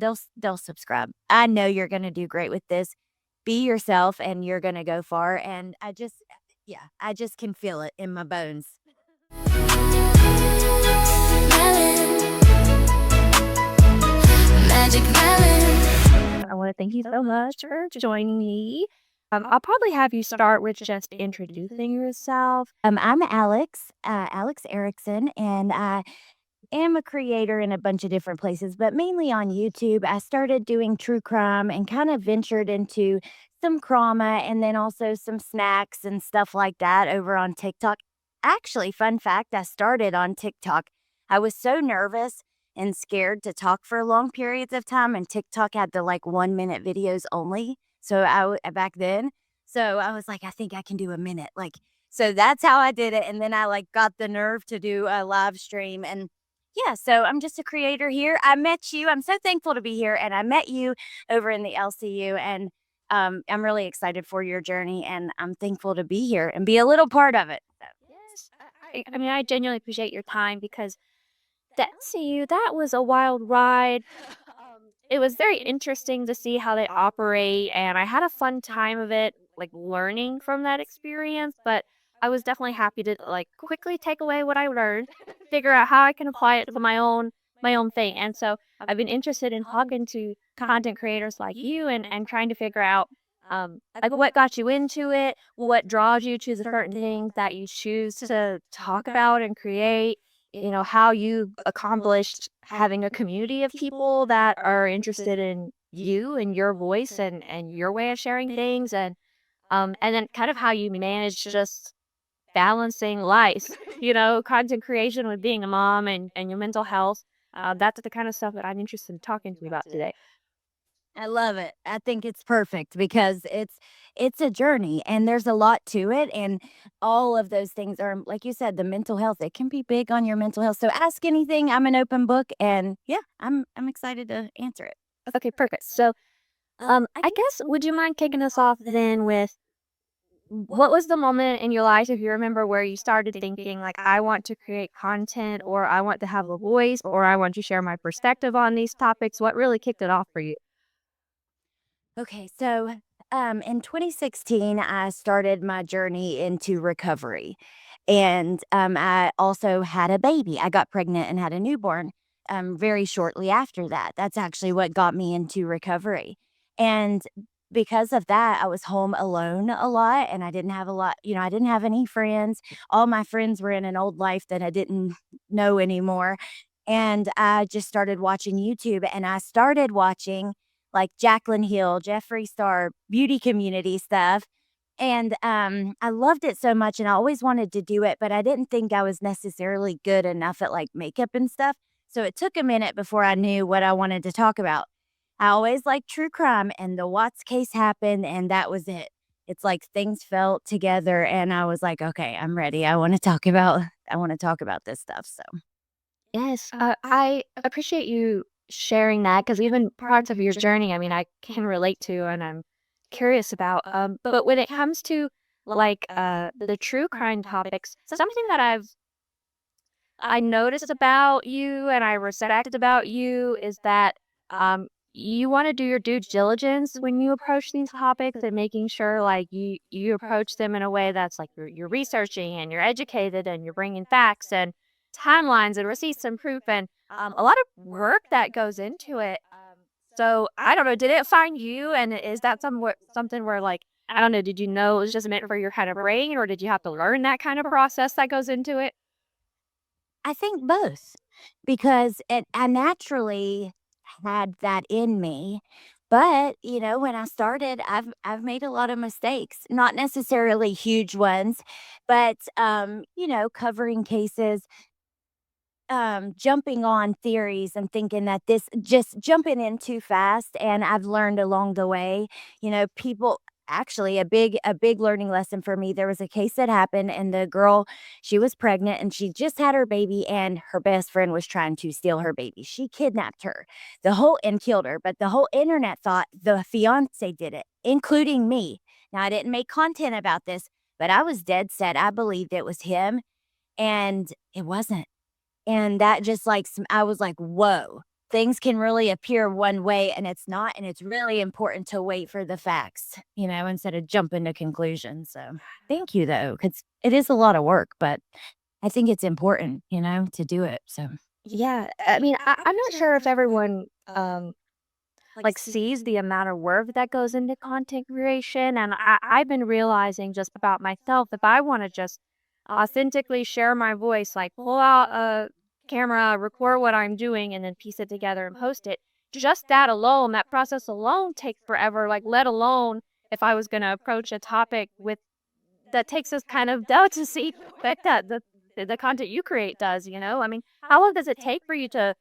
they'll subscribe. I know you're gonna do great with this. Be yourself and you're gonna go far, and yeah, I just can feel it in my bones. Magic Melon. I want to thank you so much for joining me. I'll probably have you start with just introducing yourself. I'm Alex Erickson, and I am a creator in a bunch of different places, but mainly on YouTube. I started doing true crime and kind of ventured into some trauma and then also some snacks and stuff like that over on TikTok. Actually, fun fact, I started on TikTok. I was so nervous and scared to talk for long periods of time, and TikTok had the like 1 minute videos only. So back then, so I was like, I think I can do a minute. Like, so that's how I did it. And then I like got the nerve to do a live stream. And yeah, so I'm just a creator here. I met you. I'm so thankful to be here. And I met you over in the LCU. And I'm really excited for your journey. And I'm thankful to be here and be a little part of it. So, Yes, I mean, I genuinely appreciate your time because the NCU, that was a wild ride. It was very interesting to see how they operate, and I had a fun time of it, like learning from that experience. But I was definitely happy to like quickly take away what I learned, figure out how I can apply it to my own thing. And so I've been interested in talking to content creators like you and trying to figure out like what got you into it, what draws you to the certain things that you choose to talk about and create, how you accomplished having a community of people that are interested in you and your voice and your way of sharing things, and then kind of how you manage just balancing life, content creation with being a mom and your mental health. That's the kind of stuff that I'm interested in talking to you about today. I love it. I think it's perfect because it's a journey and there's a lot to it, and all of those things are like you said, the mental health. It can be big on your mental health. So ask anything. I'm an open book, and yeah, I'm excited to answer it. Okay, perfect. So, I guess would you mind kicking us off then with what was the moment in your life, if you remember, where you started thinking, like, I want to create content, or I want to have a voice, or I want to share my perspective on these topics? What really kicked it off for you? Okay, so in 2016, I started my journey into recovery. And I also had a baby. I got pregnant and had a newborn very shortly after that. That's actually what got me into recovery. And because of that, I was home alone a lot and I didn't have a lot, I didn't have any friends. All my friends were in an old life that I didn't know anymore. And I just started watching YouTube, and I started watching like Jaclyn Hill, Jeffree Star, beauty community stuff. And I loved it so much and I always wanted to do it, but I didn't think I was necessarily good enough at like makeup and stuff. So it took a minute before I knew what I wanted to talk about. I always liked true crime, and the Watts case happened and that was it. It's like things fell together and I was like, okay, I'm ready. I want to talk about this stuff. So Yes, I appreciate you sharing that because even parts of your journey, I mean, I can relate to and I'm curious about. But when it comes to like the true crime topics, something that I noticed about you and I respect about you is that um you want to do your due diligence when you approach these topics and making sure like you approach them in a way that's like you're researching and you're educated and you're bringing facts and timelines and receipts and proof and a lot of work that goes into it. So I don't know, did it find you, and is that something where like I don't know, did you know it was just meant for your kind of brain, or did you have to learn that kind of process that goes into it? I think both because I naturally had that in me. But, when I started, I've made a lot of mistakes, not necessarily huge ones, but covering cases, jumping on theories and thinking that this just jumping in too fast, and I've learned along the way, people actually a big learning lesson for me. There was a case that happened, and the girl, she was pregnant and she just had her baby, and her best friend was trying to steal her baby. She kidnapped her. And killed her, but the whole internet thought the fiance did it, including me. Now, I didn't make content about this, but I was dead set. I believed it was him, and it wasn't. And that just like I was like, "Whoa." things can really appear one way and it's not, and it's really important to wait for the facts, instead of jumping to conclusions. So, thank you though, cuz it is a lot of work, but I think it's important, to do it. So, Yeah, I mean, I'm not sure if everyone like sees the amount of work that goes into content creation, and I've been realizing just about myself, if I want to just authentically share my voice, like pull out a camera, record what I'm doing, and then piece it together and post it, just that alone, that process alone takes forever. Like, let alone if I was going to approach a topic with that takes this kind of delicacy like that the content you create does, you know? I mean, how long does it take for you to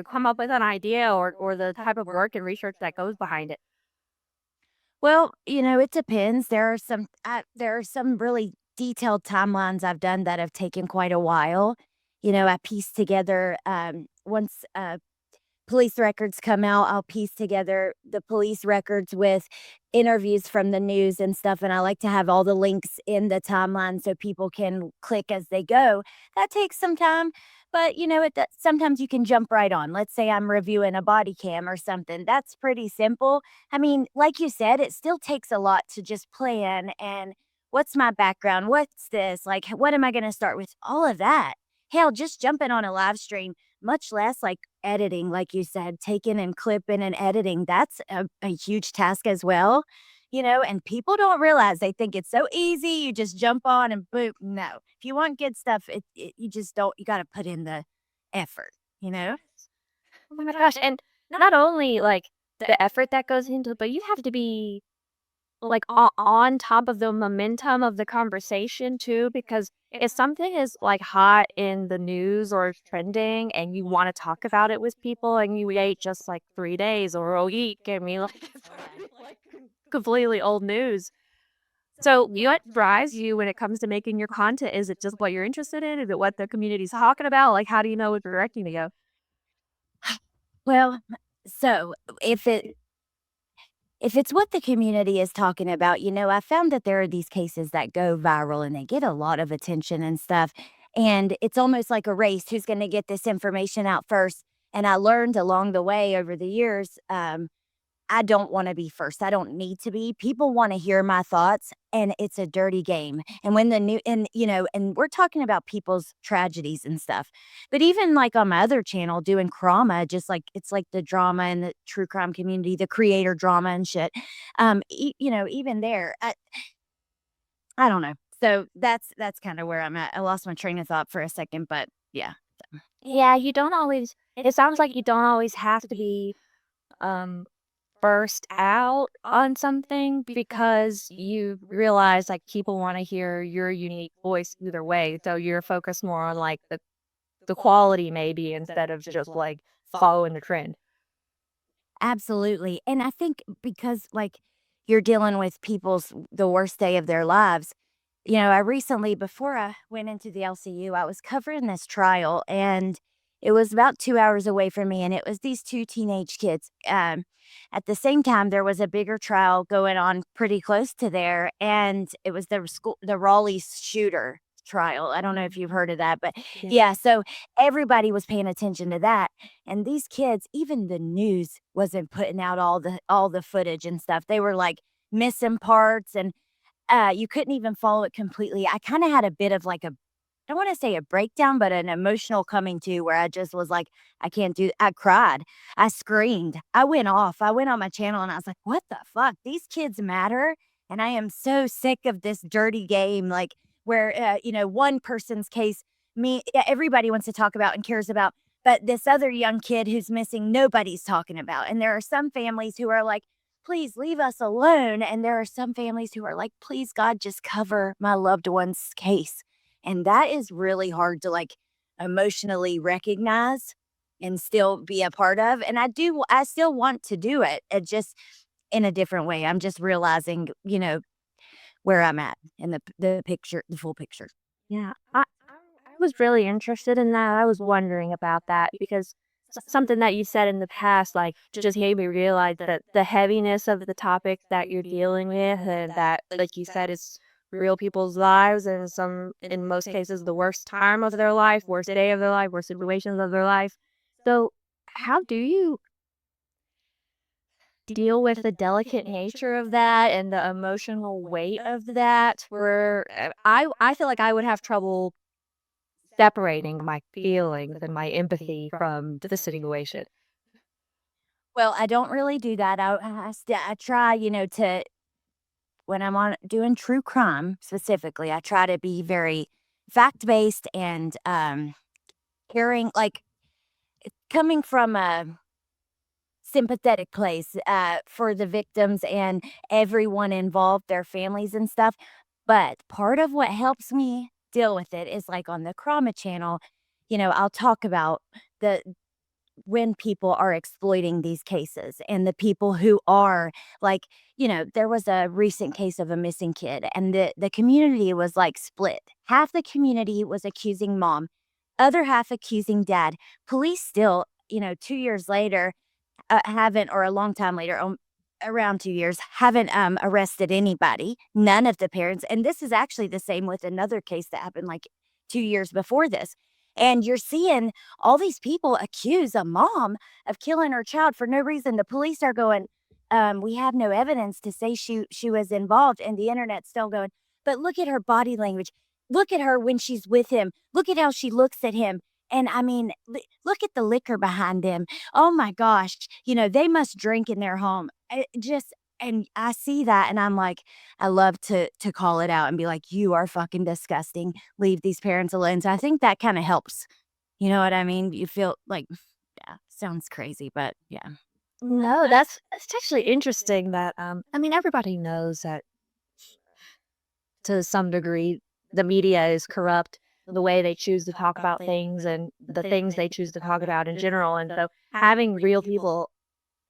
come up with an idea or the type of work and research that goes behind it? well, it depends. There are some really detailed timelines I've done that have taken quite a while. I pieced together once police records come out, I'll piece together the police records with interviews from the news and stuff, and I like to have all the links in the timeline so people can click as they go. That takes some time, but sometimes you can jump right on. Let's say I'm reviewing a body cam or something. That's pretty simple. I mean, like you said, it still takes a lot to just plan and what's my background? What's this? Like, what am I going to start with? All of that. Hell, just jumping on a live stream, much less like editing, like you said, taking and clipping and editing, that's a huge task as well, and people don't realize they think it's so easy. You just jump on and boom. No, if you want good stuff, you just don't, you got to put in the effort, you know? Oh my gosh, and not only, like, the effort that goes into it, but you have to be, like, on top of the momentum of the conversation too, because if something is, like, hot in the news or it's trending and you wanna talk about it with people and you wait just, like, 3 days or a week, I mean, like, it's already, like, completely old news. So, what drives you when it comes to making your content? Is it just what you're interested in? Is it what the community's talking about? Like, how do you know what directing to go? Well, so if it if it's what the community is talking about, I found that there are these cases that go viral and they get a lot of attention and stuff. And it's almost like a race who's going to get this information out first. And I learned along the way over the years, I don't wanna be first, I don't need to be. People wanna hear my thoughts, and it's a dirty game, and when the new and we're talking about people's tragedies and stuff, but even, like, on my other channel doing crama, just like it's like the drama and the true crime community, the creator drama and shit, even there, I don't know. So that's kinda where I'm at. I lost my train of thought for a second, but yeah. Yeah, you don't always it sounds like you don't always have to be, um, first out on something because you realize, like, people wanna hear your unique voice either way, so you're focused more on, like, the quality maybe instead of just, like, following the trend. Absolutely, and I think because, like, you're dealing with people's the worst day of their lives, I recently before I went into the LCU, I was covering this trial, and it was about 2 hours away from me, and it was these 2 teenage kids, at the same time, there was a bigger trial going on pretty close to there, and it was the Raleigh shooter trial. I don't know if you've heard of that, but Yeah. yeah, so everybody was paying attention to that. And these kids, even the news wasn't putting out all the footage and stuff. They were like missing parts and you couldn't even follow it completely. I kind of had a bit of like a I don't want to say a breakdown, but an emotional coming to where I just was like, I can't do I cried. I screamed. I went off. I went on my channel and I was like, what the fuck? These kids matter. And I am so sick of this dirty game, like where one person's case, yeah, everybody wants to talk about and cares about, but this other young kid who's missing, nobody's talking about. And there are some families who are like, please leave us alone. And there are some families who are like, please, God, just cover my loved one's case. And that is really hard to like emotionally recognize and still be a part of. And I still want to do it. It just in a different way. I'm just realizing, where I'm at in the picture, the full picture. Yeah, I was really interested in that. I was wondering about that because something that you said in the past, like, just made me realize that the heaviness of the topic that you're dealing with, and that, like you said, is real people's lives, and in most cases, the worst time of their life, worst day of their life, worst situations of their life. So, how do you deal with the delicate nature of that and the emotional weight of that? Where I feel like I would have trouble separating my feelings and my empathy from the situation. Well, I don't really do that. I try, to when I'm on doing true crime specifically, I try to be very fact based and caring, like coming from a sympathetic place for the victims and everyone involved, their families and stuff. But part of what helps me deal with it is like on the Trauma Channel, I'll talk about the when people are exploiting these cases and the people who are like, there was a recent case of a missing kid and the community was like split. Half the community was accusing mom, other half accusing dad. Police still, 2 years later, haven't, or a long time later, around 2 years, haven't arrested anybody, none of the parents. And this is actually the same with another case that happened like 2 years before this. And you're seeing all these people accuse a mom of killing her child for no reason. The police are going, we have no evidence to say she was involved, and the internet's still going, but look at her body language. Look at her when she's with him. Look at how she looks at him. And I mean, look at the liquor behind them. Oh my gosh, they must drink in their home. And I see that and I'm like, I love to call it out and be like, you are fucking disgusting. Leave these parents alone. So I think that kind of helps. You know what I mean? You feel like, yeah, sounds crazy, but yeah. No, that's actually interesting that I mean everybody knows that to some degree the media is corrupt, the way they choose to talk about things and the things they choose to talk about in general. And so having real people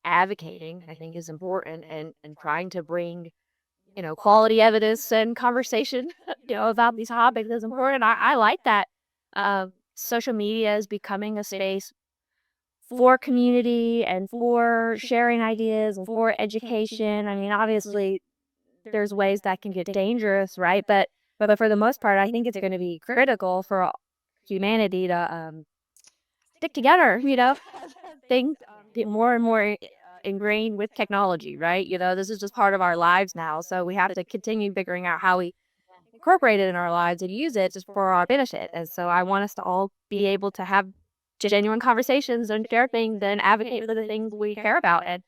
advocating, I think, is important and trying to bring, quality evidence and conversation, about these topics is important. I like that. Social media is becoming a space for community and for sharing ideas and for education. I mean, obviously, there's ways that can get dangerous, right? But for the most part, I think it's going to be critical for humanity to stick together. Things get more and more ingrained with technology, right? This is just part of our lives now, so we have to continue figuring out how we incorporate it in our lives and use it just for our benefit. And so I want us to all be able to have genuine conversations and share things and advocate for the things we care about. And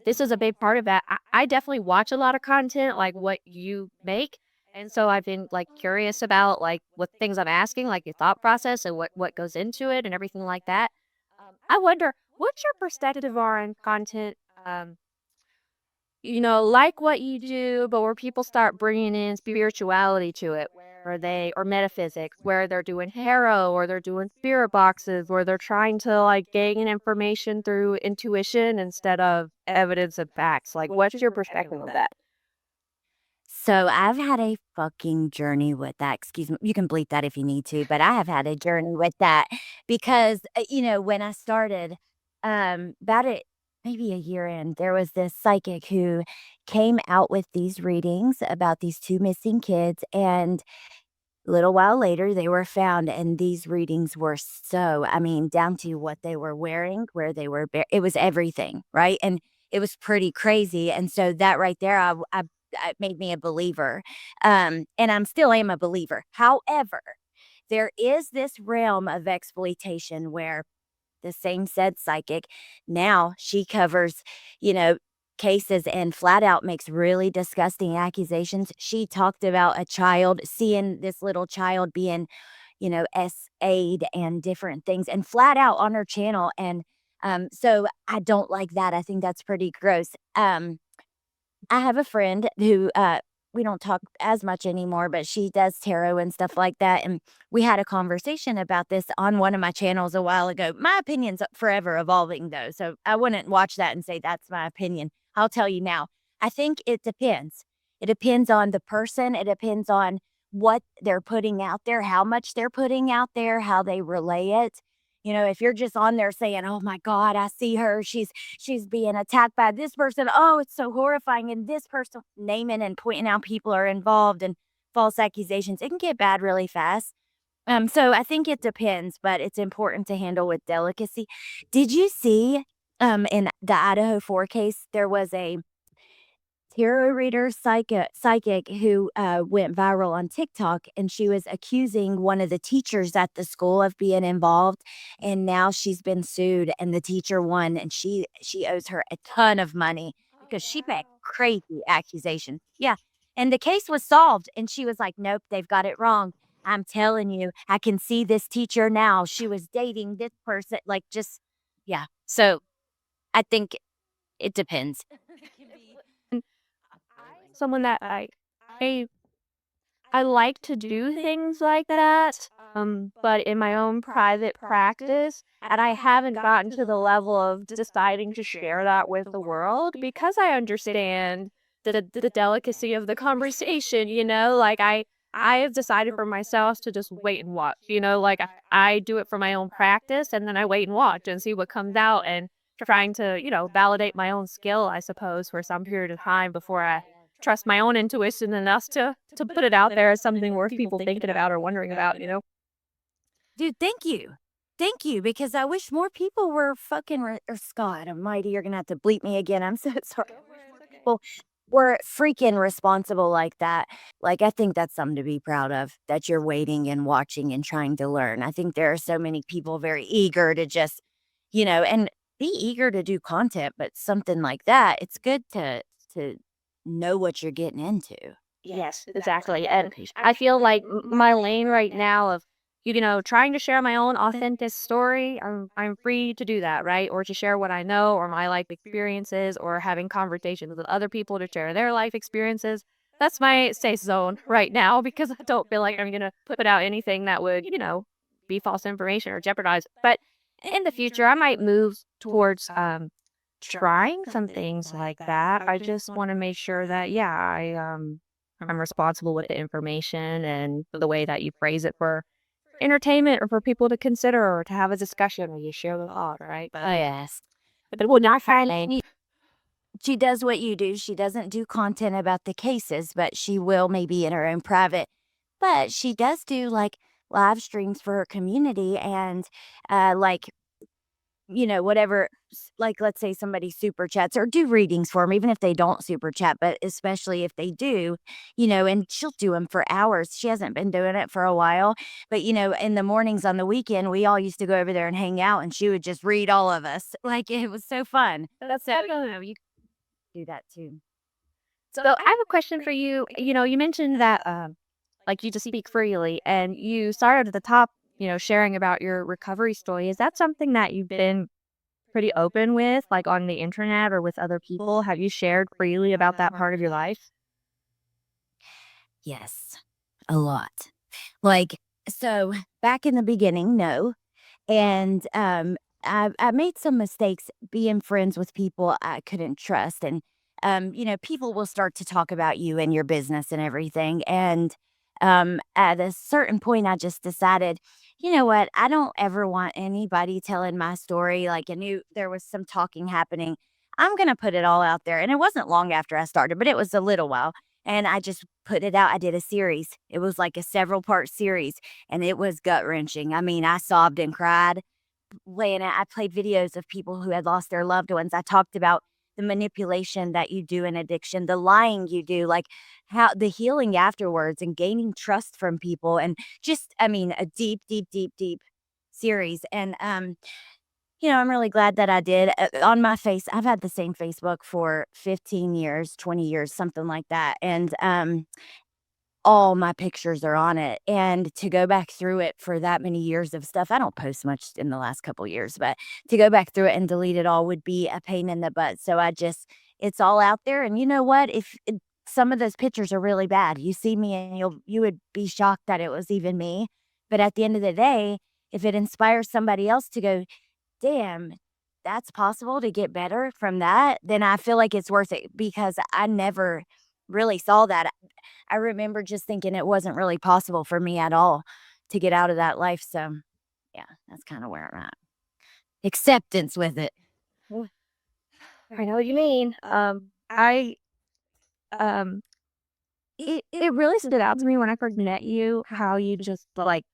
this is a big part of that. I definitely watch a lot of content like what you make. And so I've been like curious about like what things I'm asking, like your thought process and what goes into it and everything like that. I wonder what's your perspective on content, like what you do, but where people start bringing in spirituality to it, where or metaphysics, where they're doing tarot or they're doing spirit boxes, where they're trying to like gain information through intuition instead of evidence and facts. Like, what's your perspective of that? So I've had a fucking journey with that. Excuse me. You can bleep that if you need to, but I have had a journey with that because, when I started, about it, maybe a year in, there was this psychic who came out with these readings about these two missing kids. And a little while later, they were found. And these readings were so, I mean, down to what they were wearing, where they were, it was everything. Right. And it was pretty crazy. And so that right there, it made me a believer. And I'm still am a believer. However, there is this realm of exploitation where the same said psychic, now she covers, you know, cases and flat out makes really disgusting accusations. She talked about a child, seeing this little child being, SA'd and different things, and flat out on her channel. And so I don't like that. I think that's pretty gross. I have a friend who, we don't talk as much anymore, but she does tarot and stuff like that. And we had a conversation about this on one of my channels a while ago. My opinion's forever evolving, though. So I wouldn't watch that and say that's my opinion. I'll tell you now. I think it depends. It depends on the person. It depends on what they're putting out there, how much they're putting out there, how they relay it. If you're just on there saying, "Oh my God, I see her. She's being attacked by this person. Oh, it's so horrifying." And this person naming and pointing out people are involved and false accusations. It can get bad really fast. So I think it depends, but it's important to handle with delicacy. Did you see, in the Idaho 4 case, there was a tarot reader psychic who went viral on TikTok, and she was accusing one of the teachers at the school of being involved, and now she's been sued, and the teacher won, and she owes her a ton of money Oh, because she made wow. crazy accusations. Yeah, and the case was solved, and she was like, "Nope, they've got it wrong. I'm telling you, I can see this teacher now. She was dating this person." Like, just yeah. So I think it depends. It can be And violent. someone that I I like to do things like that, but in my own private practice, and I haven't gotten to the level of deciding to share that with the world because I understand the delicacy of the conversation, like I have decided for myself to just wait and watch, like I do it for my own practice and then I wait and watch and see what comes out and trying to, validate my own skill, I suppose, for some period of time before I trust my own intuition enough to put it out there as something worth people thinking about or wondering about. Dude, thank you. Thank you, because I wish more people were fucking or Scott Almighty, you're gonna have to bleep me again. I'm so sorry. Go I for wish it, more it's okay. people were freaking responsible like that. Like, I think that's something to be proud of, that you're waiting and watching and trying to learn. I think there are so many people very eager to just, and be eager to do content, but something like that, it's good to know what you're getting into. Yes, exactly, and I feel like my lane right now of, trying to share my own authentic story, I'm free to do that, right? Or to share what I know or my life experiences or having conversations with other people to share their life experiences. That's my safe zone right now because I don't feel like I'm gonna put out anything that would, be false information or jeopardize. But in the future, I might move towards trying some things like that. I just want to make sure that, yeah, I'm responsible with the information and the way that you phrase it for entertainment or for people to consider or to have a discussion or you share the thought, right? Oh, yes. But when I find She does what you do. She doesn't do content about the cases, but she will maybe in her own private. But she does do like live streams for her community and like, whatever, like let's say somebody super chats or do readings for them, even if they don't super chat, but especially if they do, and she'll do them for hours. She hasn't been doing it for a while, but in the mornings on the weekend, we all used to go over there and hang out and she would just read all of us. Like it was so fun. that's So, I don't know. You do that too. So I have a question for you. You mentioned that like you just speak freely and you started at the top, sharing about your recovery story. Is that something that you've been pretty open with, like on the internet or with other people? Have you shared freely about that part of your life? Yes, a lot. Like, so back in the beginning, no. And I made some mistakes being friends with people I couldn't trust. And, people will start to talk about you and your business and everything. And at a certain point, I just decided, you know what? I don't ever want anybody telling my story. Like, I knew there was some talking happening. I'm going to put it all out there. And it wasn't long after I started, but it was a little while. And I just put it out. I did a series. It was like a several part series and it was gut wrenching. I mean, I sobbed and cried playing it. I played videos of people who had lost their loved ones. I talked about the manipulation that you do in addiction, the lying you do, like how the healing afterwards and gaining trust from people and just I mean a deep, deep, deep, deep series. And I'm really glad that I did. On my face, I've had the same Facebook for 15 years, 20 years, something like that. And all my pictures are on it, and to go back through it for that many years of stuff I don't post much in the last couple years, but to go back through it and delete it all would be a pain in the butt, so I just it's all out there, and you know what? If some of those pictures are really bad. You see me and you would be shocked that it was even me, but at the end of the day, if it inspires somebody else to go, "Damn, that's possible to get better from that," then I feel like it's worth it because I never really saw that. I remember just thinking it wasn't really possible for me at all to get out of that life, so, yeah, that's kinda where I'm at. Acceptance with it. Well, I know what you mean. I um it really stood out to me when I first met you how you just like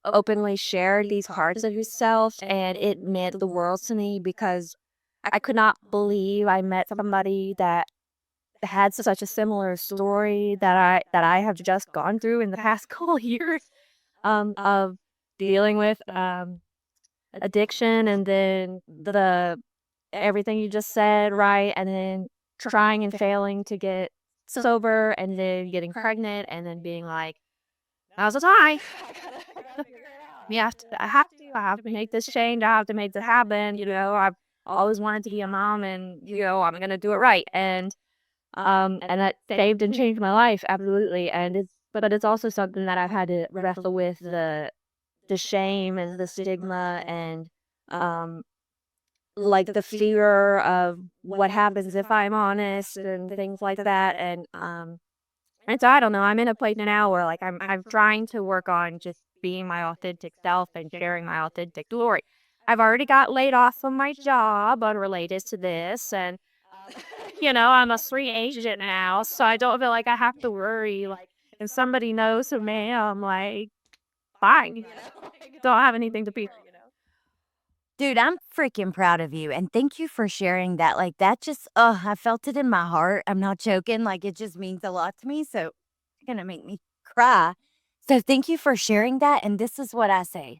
openly shared these parts of yourself, and it meant the world to me because I could not believe I met somebody that had such a similar story that I have just gone through in the past couple years, of dealing with, addiction and then the everything you just said, right? And then trying and failing to get sober and then getting pregnant and then being like, "Now's the time. I gotta figure it out. I have to make this change. I have to make this happen." I've always wanted to be a mom and, I'm gonna do it right. And that saved and changed my life, absolutely. But it's also something that I've had to wrestle with the shame and the stigma and um like the fear of what happens if I'm honest and things like that. And so I don't know, I'm in a place now where like I'm trying to work on just being my authentic self and sharing my authentic glory. I've already got laid off from my job unrelated to this and I'm a free agent now, so I don't feel like I have to worry like if somebody knows who me, I'm like fine, don't have anything to fear. Dude, I'm freaking proud of you, and thank you for sharing that, like, that just I felt it in my heart, I'm not joking, like, it just means a lot to me, so it's gonna make me cry. So thank you for sharing that, and this is what I say.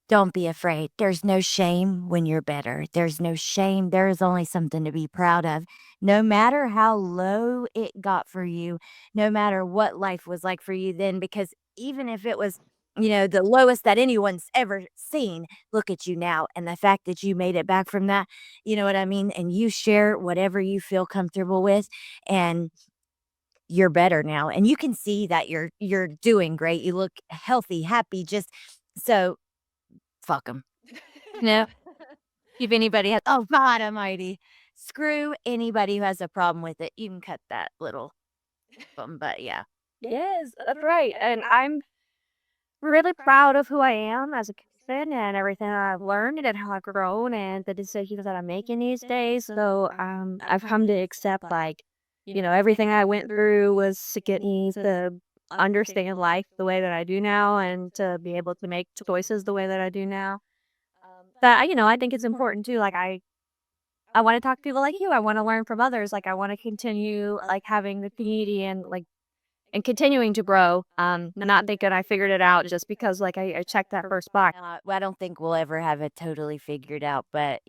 Don't be afraid. There's no shame when you're better. There's no shame. There is only something to be proud of. No matter how low it got for you, no matter what life was like for you then, because even if it was, the lowest that anyone's ever seen, look at you now. And the fact that you made it back from that, you know what I mean? And you share whatever you feel comfortable with and you're better now. And you can see that you're doing great. You look healthy, happy, just so fuck 'em. No, if anybody has God almighty. Screw anybody who has a problem with it. You can cut that little but yeah. Yes, that's right. And I'm really proud of who I am as a person and everything I've learned and how I've grown and the decisions that I'm making these days. So I've come to accept like, everything I went through was to get me to understand life the way that I do now and to be able to make choices the way that I do now. That I think it's important too. Like I want to talk to people like you. I want to learn from others. Like I want to continue like having the community and continuing to grow, not thinking I figured it out just because, like, I checked that first box. Well, I don't think we'll ever have it totally figured out, but,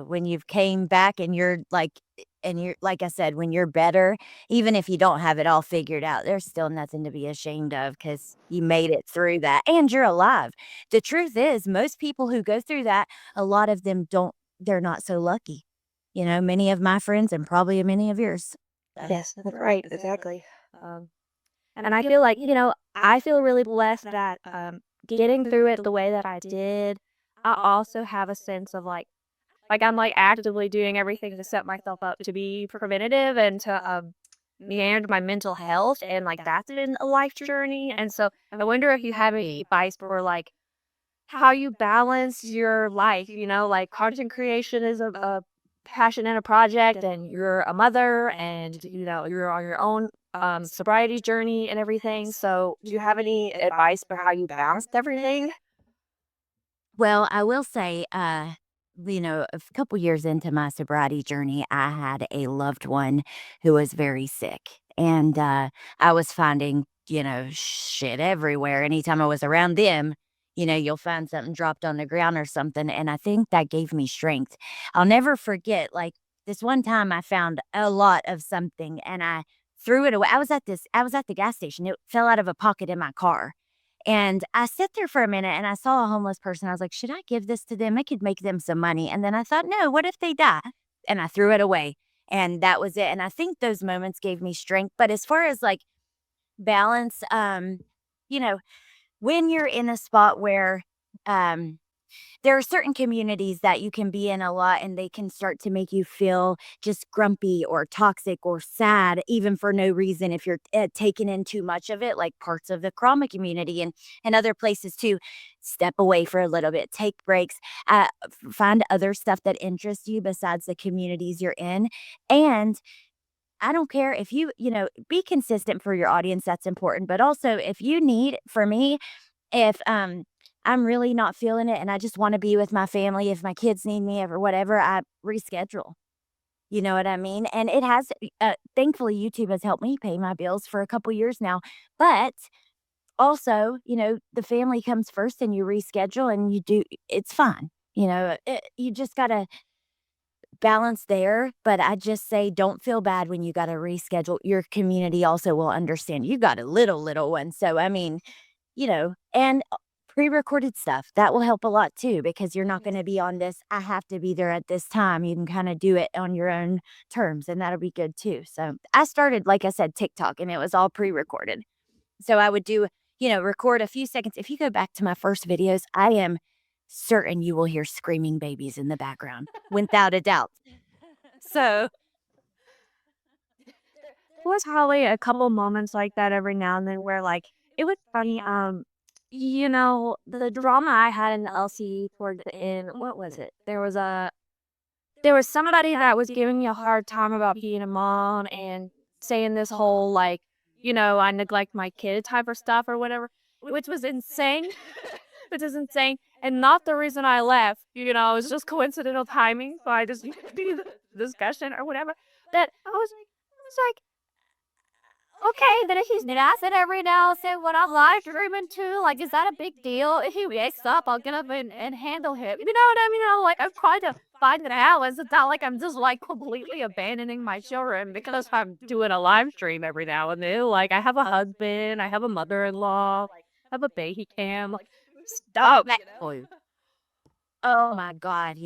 when you've came back and you're like I said, when you're better, even if you don't have it all figured out, there's still nothing to be ashamed of because you made it through that and you're alive. The truth is, most people who go through that, a lot of them don't they're not so lucky. Many of my friends and probably many of yours. Yes, that's right, exactly. Um, and I feel like, I feel really blessed that getting through it the way that I did, I also have a sense of like I'm like actively doing everything to set myself up to be preventative and to manage my mental health. And like that's been a life journey. And so I wonder if you have any advice for like how you balance your life, like content creation is a passion and a project and you're a mother and you're on your own sobriety journey and everything. So do you have any advice for how you balanced everything? Well, I will say, a couple years into my sobriety journey, I had a loved one who was very sick. And I was finding, shit everywhere. Anytime I was around them, you'll find something dropped on the ground or something. And I think that gave me strength. I'll never forget, like, this one time I found a lot of something and I threw it away. I was at the gas station. It fell out of a pocket in my car and I sit there for a minute and I saw a homeless person. I was like, should I give this to them? I could make them some money. And then I thought, no, what if they die? And I threw it away. And that was it. And I think those moments gave me strength. But as far as like balance, you know, when you're in a spot where um there are certain communities that you can be in a lot and they can start to make you feel just grumpy or toxic or sad, even for no reason if you're taking in too much of it, like parts of the trauma community and other places too. Step away for a little bit, take breaks, find other stuff that interests you besides the communities you're in. And I don't care if be consistent for your audience, that's important, but also if you need for me, if, I'm really not feeling it and I just wanna be with my family, if my kids need me or whatever, I reschedule. You know what I mean? And it has thankfully, YouTube has helped me pay my bills for a couple years now, but also, the family comes first and you reschedule and it's fine. You just gotta balance there, but I just say don't feel bad when you gotta reschedule. Your community also will understand. You got a little one, so, I mean, and pre-recorded stuff, that will help a lot too because you're not gonna be on this, "I have to be there at this time." You can kinda do it on your own terms, and that'll be good too. So, I started, like I said, TikTok, and it was all pre-recorded. So, I would record a few seconds. If you go back to my first videos, I am certain you will hear screaming babies in the background, without a doubt. So Was probably a couple moments like that every now and then where like it was funny. The drama I had in the LC toward the end, what was it? There was somebody that was giving me a hard time about being a mom and saying this whole like, I neglect my kid type of stuff or whatever, which was insane. Which is insane. And not the reason I left. It was just coincidental timing. So I just be the discussion or whatever. That I was like, okay, then if he's napping every now and then when I'm live streaming too, like, is that a big deal? If he wakes up, I'll get up and handle him. You know what I mean? I'm trying to find it out. It's not like I'm just like completely abandoning my children because I'm doing a live stream every now and then. Like, I have a husband, I have a mother-in-law, like, I have a baby cam. Like, stop. exactly. Oh my god,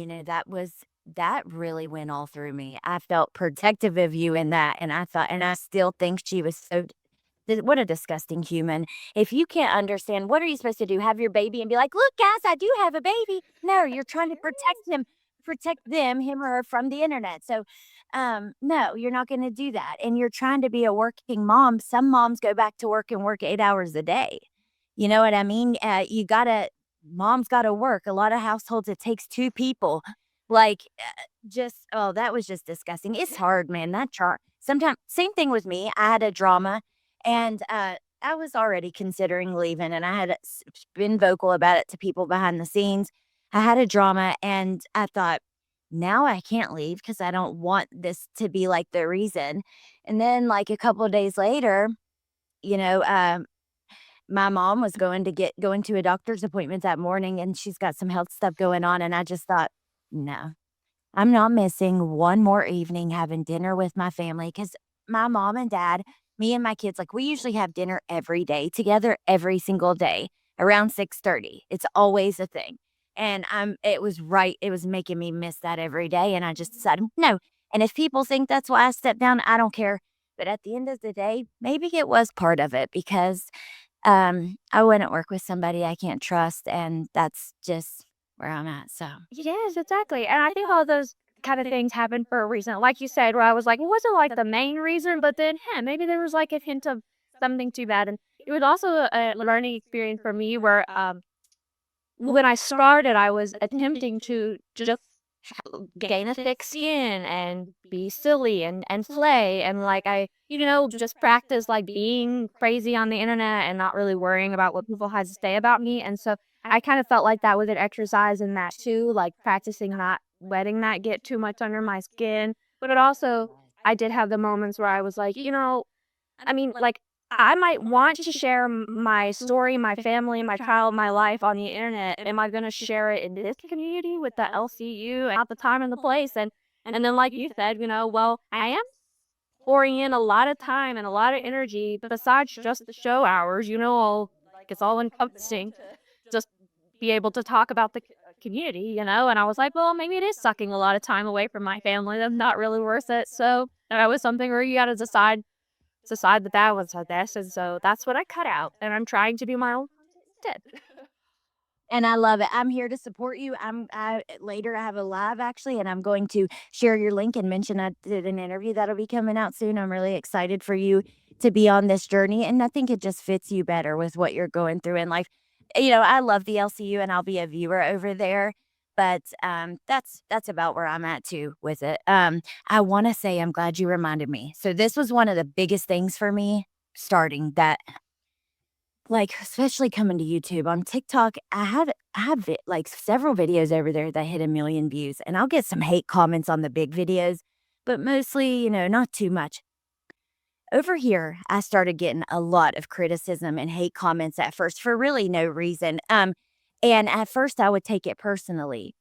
that really went all through me. I felt protective of you in that, and I still think she was what a disgusting human. If you can't understand, what are you supposed to do? Have your baby and be like, "Look, guys, I do have a baby." No, you're trying to protect him or her from the internet. So, no, you're not gonna do that, and you're trying to be a working mom. Some moms go back to work and work 8 hours a day. You know what I mean? Mom's gotta work. A lot of households, it takes 2 people. Like, that was just disgusting. It's hard, man. That chart sometimes same thing with me. I had a drama and, I was already considering leaving, and I had been vocal about it to people behind the scenes. I had a drama, and I thought, "Now I can't leave because I don't want this to be, like, the reason." And then, like, a couple of days later, you know, my mom was going to a doctor's appointment that morning, and she's got some health stuff going on, and I just thought, "No, I'm not missing one more evening having dinner with my family because my mom and dad, me and my kids, like, we usually have dinner every day together every single day around 6:30. It's always a thing, and it was making me miss that every day, and I just decided, "No." And if people think that's why I stepped down, I don't care, but at the end of the day, maybe it was part of it because I wouldn't work with somebody I can't trust, and that's just where I'm at, so Yes, exactly. And I think all those kind of things happen for a reason. Like you said, where I was like, it wasn't like the main reason, but then, yeah, maybe there was like a hint of something too bad. And it was also a learning experience for me where when I started, I was attempting to just gain a thick skin and be silly and play. And like, just practice like being crazy on the internet and not really worrying about what people had to say about me. And so I kind of felt like that was an exercise in that too, like practicing not letting that get too much under my skin. But it also, I did have the moments where I was like, I mean, like, I might want to share my story, my family, my child, my life on the internet. Am I going to share it in this community with the LCU at the time and the place? And then, like you said, well, I am pouring in a lot of time and a lot of energy besides just the show hours, like it's all encompassing. Just be able to talk about the community. And I was like, well, maybe it is sucking a lot of time away from my family. That's not really worth it. So that was something where you got to decide that that was her best, and so that's what I cut out, and I'm trying to do my own content instead. and I love it. I'm here to support you. Later, I have a live actually, and I'm going to share your link and mention I did an interview that'll be coming out soon. I'm really excited for you to be on this journey, and I think it just fits you better with what you're going through in life. I love the LCU, and I'll be a viewer over there. But that's about where I'm at too with it. I want to say I'm glad you reminded me. So this was one of the biggest things for me starting that, like, especially coming to YouTube. On TikTok, like several videos over there that hit 1 million views, and I'll get some hate comments on the big videos, but mostly, not too much. Over here, I started getting a lot of criticism and hate comments at first for really no reason. And at first I would take it personally.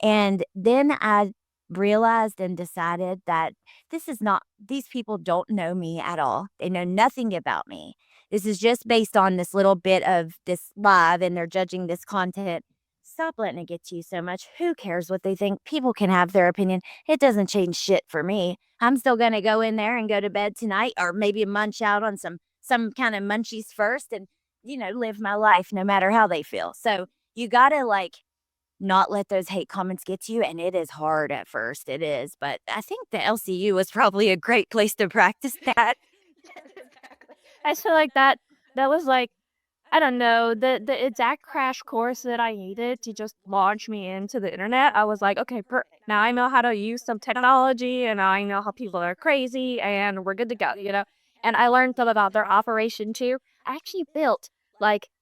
And then I realized and decided that these people don't know me at all. They know nothing about me. This is just based on this little bit of this live, and they're judging this content. Stop letting it get to you so much. Who cares what they think? People can have their opinion. It doesn't change shit for me. I'm still gonna go in there and go to bed tonight, or maybe munch out on some kind of munchies first, and live my life no matter how they feel. So you gotta like not let those hate comments get to you, and it is hard at first. It is, but I think the LCU was probably a great place to practice that. I feel like that was like, I don't know, the exact crash course that I needed to just launch me into the internet. I was like, okay, now I know how to use some technology, and I know how people are crazy, and we're good to go. And I learned some about their operation too. I actually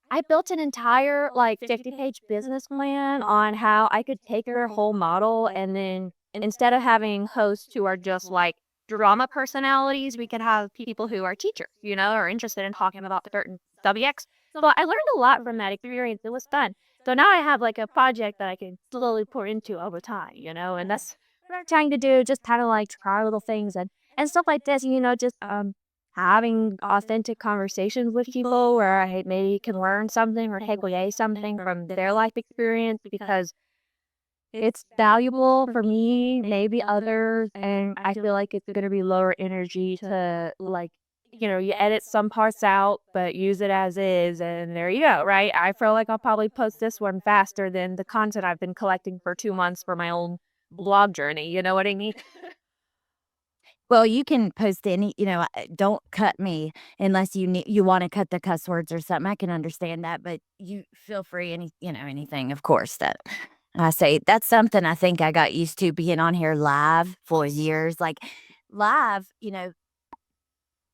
I built an entire 50-page business plan on how I could take their whole model, and then instead of having hosts who are just like drama personalities, we could have people who are teachers, are interested in talking about certain subjects. So I learned a lot from that experience. It was fun. So now I have like a project that I can slowly pour into over time, and that's what I'm trying to do. Just kind of like try little things and stuff like this, just having authentic conversations with people where I maybe can learn something or take away something from their life experience, because it's valuable for me, maybe others, and I feel like it's gonna be lower energy to, you edit some parts out, but use it as is, and there you go, right? I feel like I'll probably post this one faster than the content I've been collecting for 2 months for my own blog journey, you know what I mean? Well, you can post don't cut me unless you wanna cut the cuss words or something. I can understand that, but you feel free anything, of course, that I say. That's something I think I got used to being on here live for years. Like, live,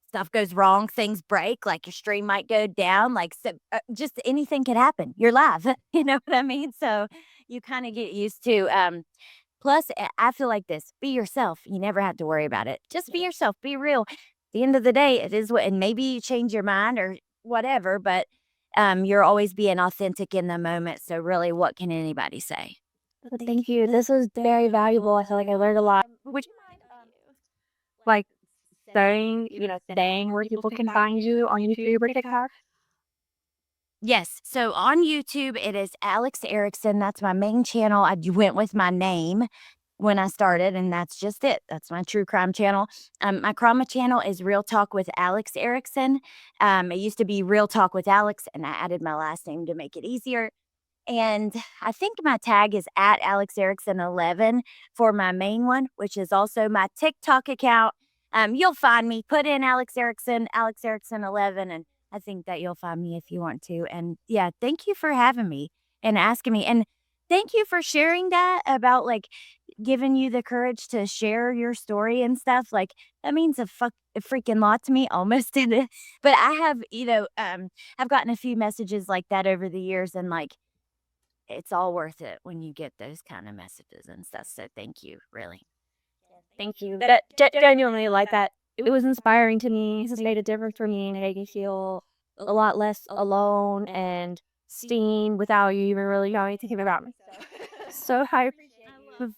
stuff goes wrong, things break, like your stream might go down, like, so, just anything could happen. You're live, you know what I mean? So, you kinda get used to, plus, I feel like this, be yourself. You never have to worry about it. Just be yourself, be real. At the end of the day, it is what, and maybe you change your mind or whatever, but you're always being authentic in the moment. So really, what can anybody say? But thank you. This was very valuable. I feel like I learned a lot. Would you mind, like, saying where people can find you on YouTube or TikTok? Yes. So on YouTube, it is Alex Erickson. That's my main channel. I went with my name when I started, and that's just it. That's my true crime channel. My crime channel is Real Talk with Alex Erickson. It used to be Real Talk with Alex, and I added my last name to make it easier. And I think my tag is at Alex Erickson 11 for my main one, which is also my TikTok account. You'll find me. Put in Alex Erickson 11, and I think that you'll find me if you want to. And yeah, thank you for having me and asking me. And thank you for sharing that about like giving you the courage to share your story and stuff. Like, that means a freaking lot to me, almost. But I have, I've gotten a few messages like that over the years, and like, it's all worth it when you get those kind of messages and stuff. So thank you, really. Thank you. That genuinely like that. It was inspiring to me. This has made a difference for me and made me feel a lot less alone and seen without you even really knowing anything about me. So I appreciate you.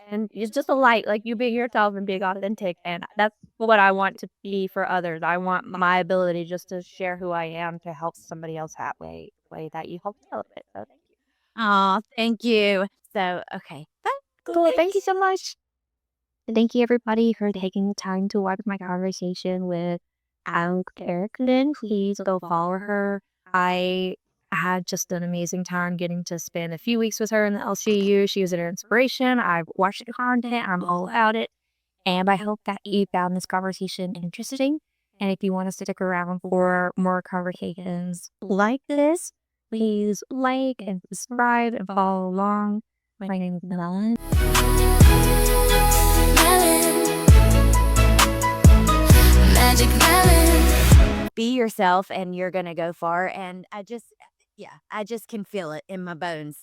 And it's just a light, like you being yourself and being authentic. And that's what I want to be for others. I want my ability just to share who I am to help somebody else that way that you help me a little bit. So thank you. Oh, thank you. So, okay. Bye. Cool. Thank you so much. And thank you everybody for taking the time to watch my conversation with Erickson. Please go follow her. I had just an amazing time getting to spend a few weeks with her in the LCU. She was an inspiration. I've watched the content. I'm all about it. And I hope that you found this conversation interesting. And if you want to stick around for more conversations like this, please like and subscribe and follow along. My name is Melon. Magic Melon. Be yourself and you're going to go far. And I just can feel it in my bones.